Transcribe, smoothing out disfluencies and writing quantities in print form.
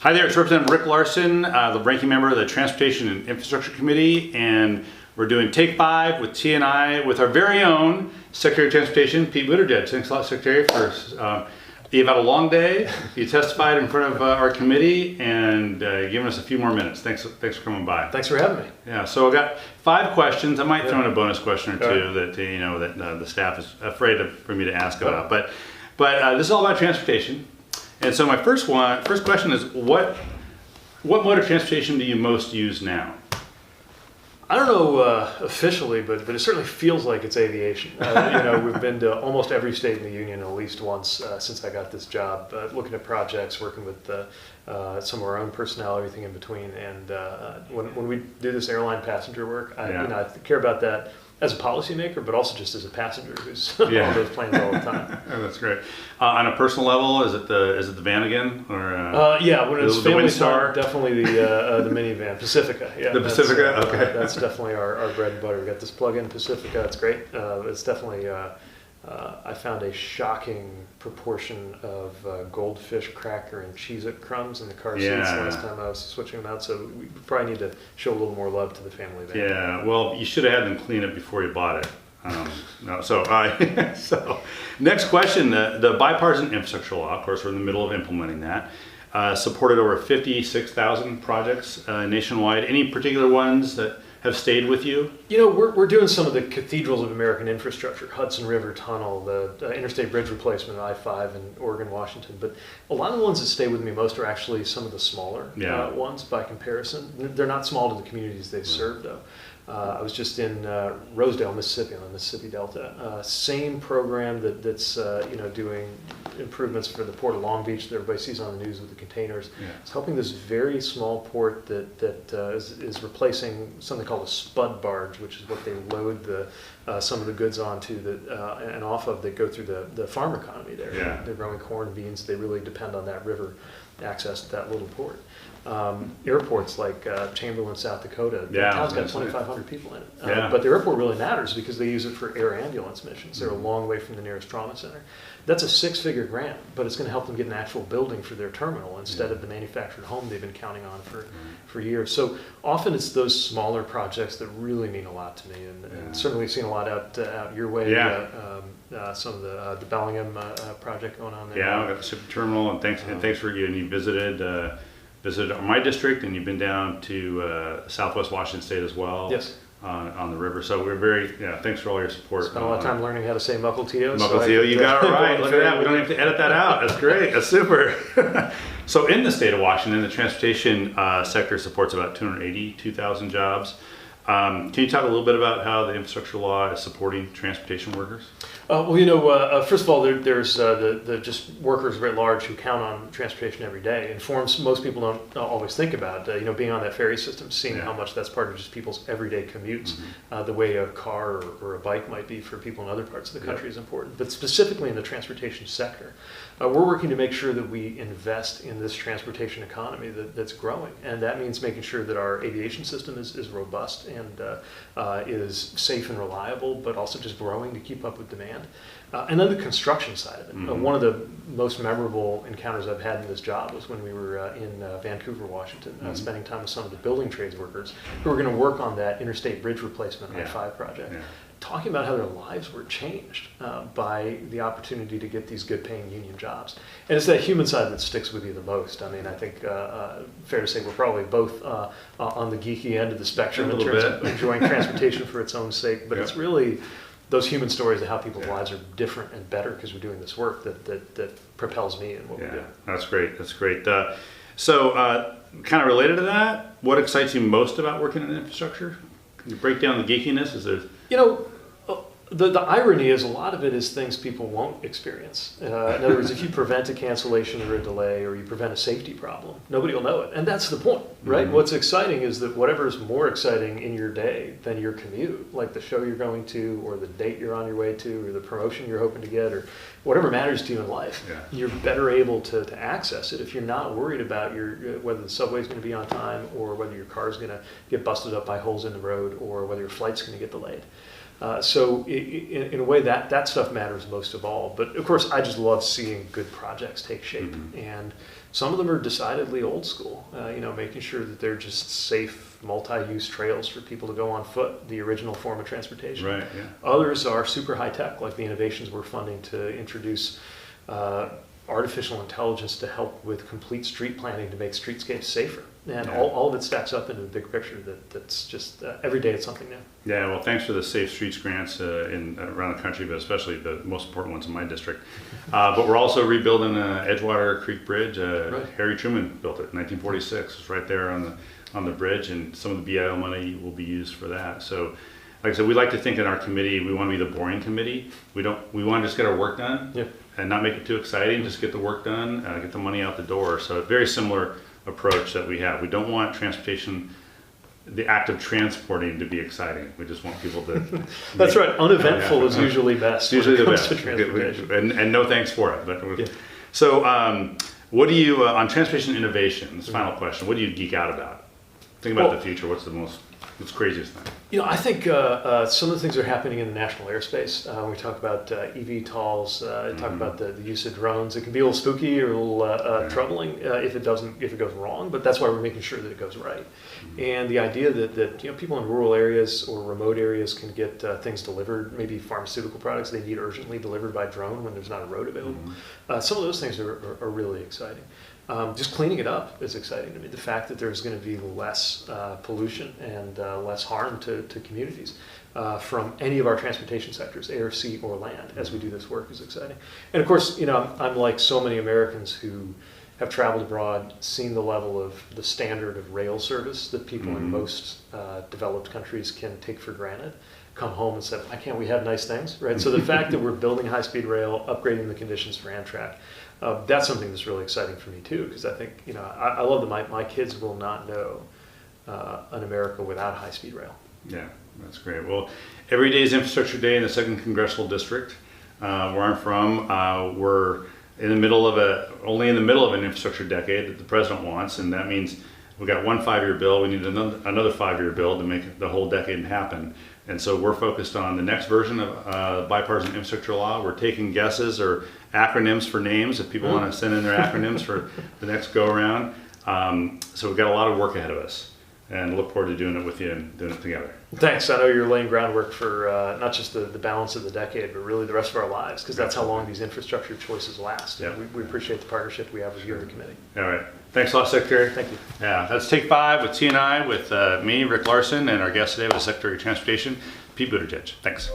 Hi there, it's Representative Rick Larson, the ranking member of the Transportation and Infrastructure Committee, and we're doing Take 5 with T&I with our very own Secretary of Transportation, Pete Buttigieg. Thanks a lot, Secretary, for you've had a long day. You testified in front of our committee and giving us a few more minutes. Thanks for coming by. Thanks for having me. Yeah, so I've got 5 questions. I might throw in a bonus question or two that the staff is afraid for me to ask about. But this is all about transportation. And so my first question is, what mode of transportation do you most use now? I don't know officially, but it certainly feels like it's aviation. We've been to almost every state in the union at least once since I got this job, looking at projects, working with some of our own personnel, everything in between. And when we do this airline passenger work, I care about that as a policymaker, but also just as a passenger who's on those planes all the time. Oh, that's great. On a personal level, is it the van again, or when it's the family Windstar? time, definitely the minivan, Pacifica. Yeah, the Pacifica. Okay, that's definitely our bread and butter. We got this plug-in Pacifica. It's great. It's definitely. I found a shocking proportion of goldfish cracker and Cheez-It crumbs in the car seats last time I was switching them out. So we probably need to show a little more love to the family van. Yeah, well, you should have had them clean it before you bought it. So next question, the bipartisan infrastructure law, of course, we're in the middle of implementing that. Supported over 56,000 projects nationwide. Any particular ones that have stayed with you? We're doing some of the cathedrals of American infrastructure, Hudson River Tunnel, the interstate bridge replacement, I-5 in Oregon, Washington. But a lot of the ones that stay with me most are actually some of the smaller ones by comparison. They're not small to the communities they serve, though. I was just in Rosedale, Mississippi, on the Mississippi Delta. Same program that's doing improvements for the port of Long Beach that everybody sees on the news with the containers. Yeah. It's helping this very small port that is replacing something called a spud barge, which is what they load some of the goods onto and off of that go through the farm economy there. Yeah. They're growing corn, beans. They really depend on that river access to that little port. Airports like Chamberlain, South Dakota, the town's got 2,500 people in it. But the airport really matters because they use it for air ambulance missions. They're a long way from the nearest trauma center. That's a 6-figure grant, but it's going to help them get an actual building for their terminal instead of the manufactured home they've been counting on for years. So often it's those smaller projects that really mean a lot to me, and certainly we've seen a lot out your way. Some of the Bellingham project going on there. Yeah, we got the shipping terminal, and thanks for you. And you visited my district, and you've been down to Southwest Washington State as well. Yes. On the river. So we're thanks for all your support. Spent a lot of time learning how to say Mukilteo. Mukilteo, you got it right. Look at that. We don't have to edit that out. That's great. That's super. So in the state of Washington, the transportation sector supports about 282,000 jobs. Can you talk a little bit about how the infrastructure law is supporting transportation workers? First of all, there's the just workers writ large who count on transportation every day. And forms most people don't always think about, being on that ferry system, seeing how much that's part of just people's everyday commutes. The way a car or a bike might be for people in other parts of the country is important. But specifically in the transportation sector, we're working to make sure that we invest in this transportation economy that's growing. And that means making sure that our aviation system is robust and is safe and reliable, but also just growing to keep up with demand. And then the construction side of it. One of the most memorable encounters I've had in this job was when we were in Vancouver, Washington, spending time with some of the building trades workers who were going to work on that interstate bridge replacement I-5 project. Talking about how their lives were changed by the opportunity to get these good-paying union jobs. And it's that human side that sticks with you the most. I mean, I think fair to say we're probably both on the geeky end of the spectrum in terms of enjoying transportation for its own sake, but it's really those human stories of how people's lives are different and better because we're doing this work that propels me in what we do. That's great. That's great. So kind of related to that, what excites you most about working in infrastructure? Can you break down the geekiness? Is there... The irony is a lot of it is things people won't experience. In other words, if you prevent a cancellation or a delay or you prevent a safety problem, nobody will know it. And that's the point, right? What's exciting is that whatever is more exciting in your day than your commute, like the show you're going to or the date you're on your way to or the promotion you're hoping to get or whatever matters to you in life, you're better able to access it if you're not worried about whether the subway's going to be on time or whether your car's going to get busted up by holes in the road or whether your flight's going to get delayed. So in a way, that stuff matters most of all. But of course, I just love seeing good projects take shape. Mm-hmm. And some of them are decidedly old school, making sure that they're just safe, multi-use trails for people to go on foot, the original form of transportation. Right, yeah. Others are super high tech, like the innovations we're funding to introduce artificial intelligence to help with complete street planning to make streetscapes safer. And Yeah. all of it stacks up into the big picture that's just every day it's something new. Yeah, well, thanks for the Safe Streets grants around the country, but especially the most important ones in my district. But we're also rebuilding Edgewater Creek Bridge. Right. Harry Truman built it in 1946. It's right there on the bridge, and some of the BIL money will be used for that. So, like I said, we like to think in our committee, we want to be the boring committee. We want to just get our work done Yeah. and not make it too exciting. Just get the work done, get the money out the door. So, a very similar approach that we have. We don't want transportation, the act of transporting, to be exciting. We just want people to. That's right. Uneventful is usually best. It's usually the when it comes best. to transportation. And no thanks for it. But Yeah. so, what do you on transportation innovation? This final question. What do you geek out about? Think about Well- the future. What's the craziest thing? I think some of the things that are happening in the national airspace. When we talk about eVTOLs, talk about the use of drones. It can be a little spooky or a little troubling if it goes wrong. But that's why we're making sure that it goes right. And the idea that people in rural areas or remote areas can get things delivered, maybe pharmaceutical products they need urgently delivered by drone when there's not a road available. Some of those things are really exciting. Just cleaning it up is exciting to me. The fact that there's going to be less pollution and less harm to communities from any of our transportation sectors, air, sea, or land, as we do this work is exciting. And of course, I'm like so many Americans who have traveled abroad, seen the level of the standard of rail service that people in most developed countries can take for granted. Come home and say, why can't we have nice things, right? So the fact that we're building high-speed rail, upgrading the conditions for Amtrak, that's something that's really exciting for me too, because I think, I love that my kids will not know an America without high-speed rail. Yeah, that's great. Well, every day is Infrastructure Day in the 2nd Congressional District, where I'm from. We're only in the middle of an infrastructure decade that the president wants, and that means we've got one 5-year bill. We need another 5-year bill to make the whole decade happen. And so we're focused on the next version of bipartisan infrastructure law. We're taking guesses or acronyms for names if people want to send in their acronyms for the next go around. So we've got a lot of work ahead of us, and look forward to doing it with you and doing it together. Thanks. I know you're laying groundwork for not just the balance of the decade, but really the rest of our lives, because that's how long these infrastructure choices last. Yeah. We appreciate the partnership we have with you and the committee. All right. Thanks a lot, Secretary. Thank you. Yeah, that's Take 5 with TNI with me, Rick Larson, and our guest today was Secretary of Transportation, Pete Buttigieg. Thanks.